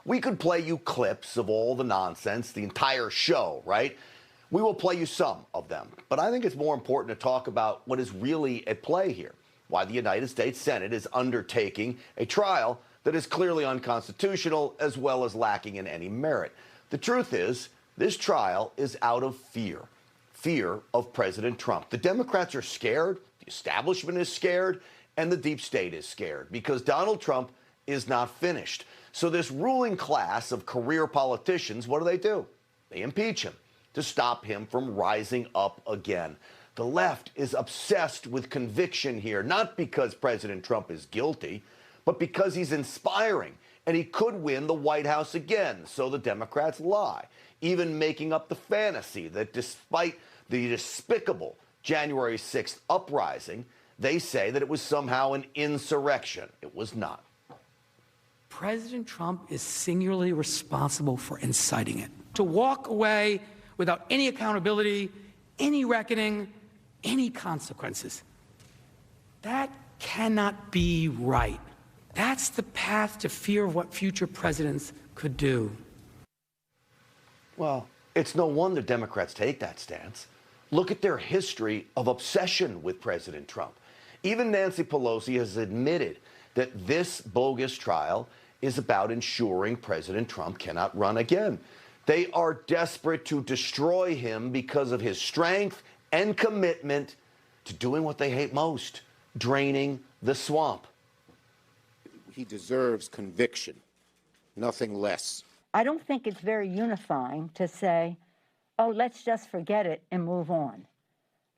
We could play you clips of all the nonsense, the entire show, right? We will play you some of them. But I think it's more important to talk about what is really at play here, why the United States Senate is undertaking a trial that is clearly unconstitutional as well as lacking in any merit. The truth is, this trial is out of fear of President Trump. The Democrats are scared, the establishment is scared, and the deep state is scared because Donald Trump is not finished. So this ruling class of career politicians, what do? They impeach him to stop him from rising up again. The left is obsessed with conviction here, not because President Trump is guilty, but because he's inspiring and he could win the White House again. So the Democrats lie, even making up the fantasy that despite the despicable January 6th uprising, they say that it was somehow an insurrection. It was not. President Trump is singularly responsible for inciting it. To walk away without any accountability, any reckoning, any consequences. That cannot be right. That's the path to fear of what future presidents could do. Well, it's no wonder Democrats take that stance. Look at their history of obsession with President Trump. Even Nancy Pelosi has admitted that this bogus trial is about ensuring President Trump cannot run again. They are desperate to destroy him because of his strength and commitment to doing what they hate most, draining the swamp. He deserves conviction, nothing less. I don't think it's very unifying to say, oh, let's just forget it and move on.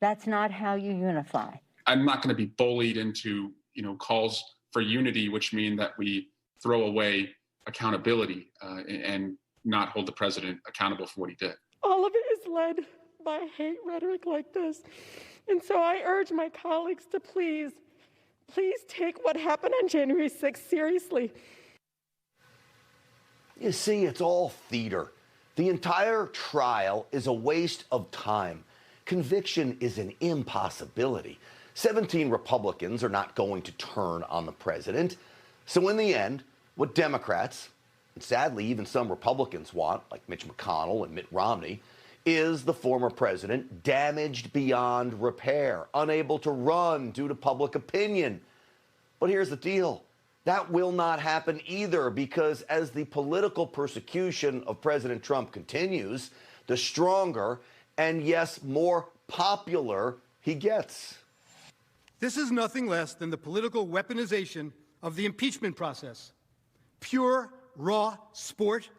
That's not how you unify. I'm not going to be bullied into, calls for unity, which mean that we throw away accountability and not hold the president accountable for what he did. All of it is led by hate rhetoric like this. And so I urge my colleagues to please take what happened on January 6th seriously. You see, it's all theater. The entire trial is a waste of time. Conviction is an impossibility. 17 Republicans are not going to turn on the president. So in the end, what Democrats, and sadly even some Republicans want, like Mitch McConnell and Mitt Romney, is the former president damaged beyond repair, unable to run due to public opinion. But here's the deal. That will not happen either, because as the political persecution of President Trump continues, the stronger and, yes, more popular he gets. This is nothing less than the political weaponization of the impeachment process. Pure, raw sport,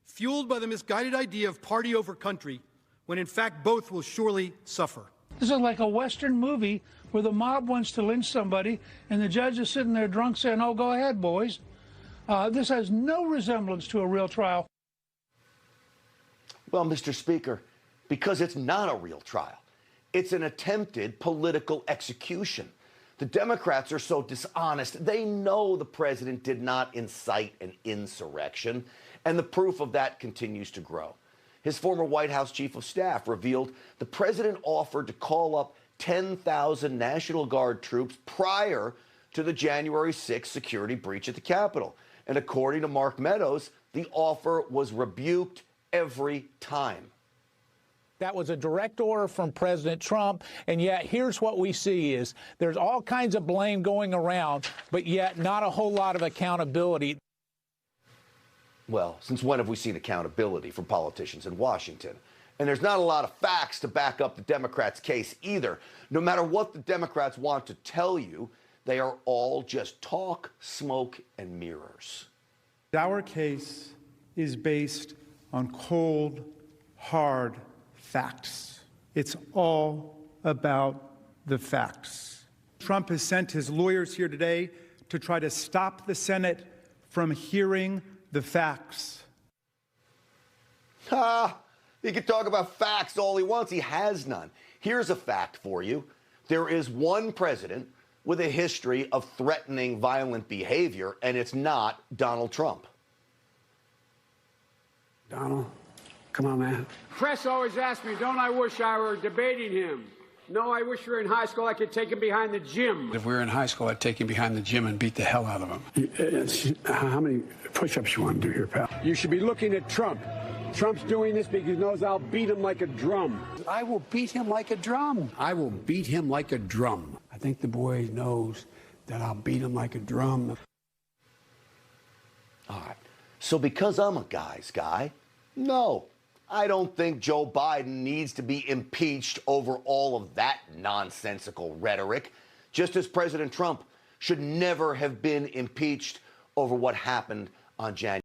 fueled by the misguided idea of party over country, when in fact both will surely suffer. This is like a Western movie where the mob wants to lynch somebody and the judge is sitting there drunk saying, oh, go ahead, boys. This has no resemblance to a real trial. Well, Mr. Speaker, because it's not a real trial. It's an attempted political execution. The Democrats are so dishonest. They know the president did not incite an insurrection, and the proof of that continues to grow. His former White House chief of staff revealed the president offered to call up 10,000 National Guard troops prior to the January 6th security breach at the Capitol. And according to Mark Meadows, the offer was rebuked every time. That was a direct order from President Trump, and yet here's what we see is there's all kinds of blame going around, but yet not a whole lot of accountability. Well, since when have we seen accountability from politicians in Washington? And there's not a lot of facts to back up the Democrats' case either. No matter what the Democrats want to tell you, they are all just talk, smoke, and mirrors. Our case is based on cold, hard facts. It's all about the facts. Trump has sent his lawyers here today to try to stop the Senate from hearing the facts. He can talk about facts all he wants. He has none. Here's a fact for you. There is one president with a history of threatening violent behavior, and it's not Donald Trump. Donald, come on, man. Press always asks me, don't I wish I were debating him? No, I wish we were in high school. I could take him behind the gym. If we were in high school, I'd take him behind the gym and beat the hell out of him. How many push-ups you want to do here, pal? You should be looking at Trump. Trump's doing this because he knows I'll beat him like a drum. I will beat him like a drum. I will beat him like a drum. I think the boy knows that I'll beat him like a drum. All right. So because I'm a guy's guy, no, I don't think Joe Biden needs to be impeached over all of that nonsensical rhetoric, just as President Trump should never have been impeached over what happened on January.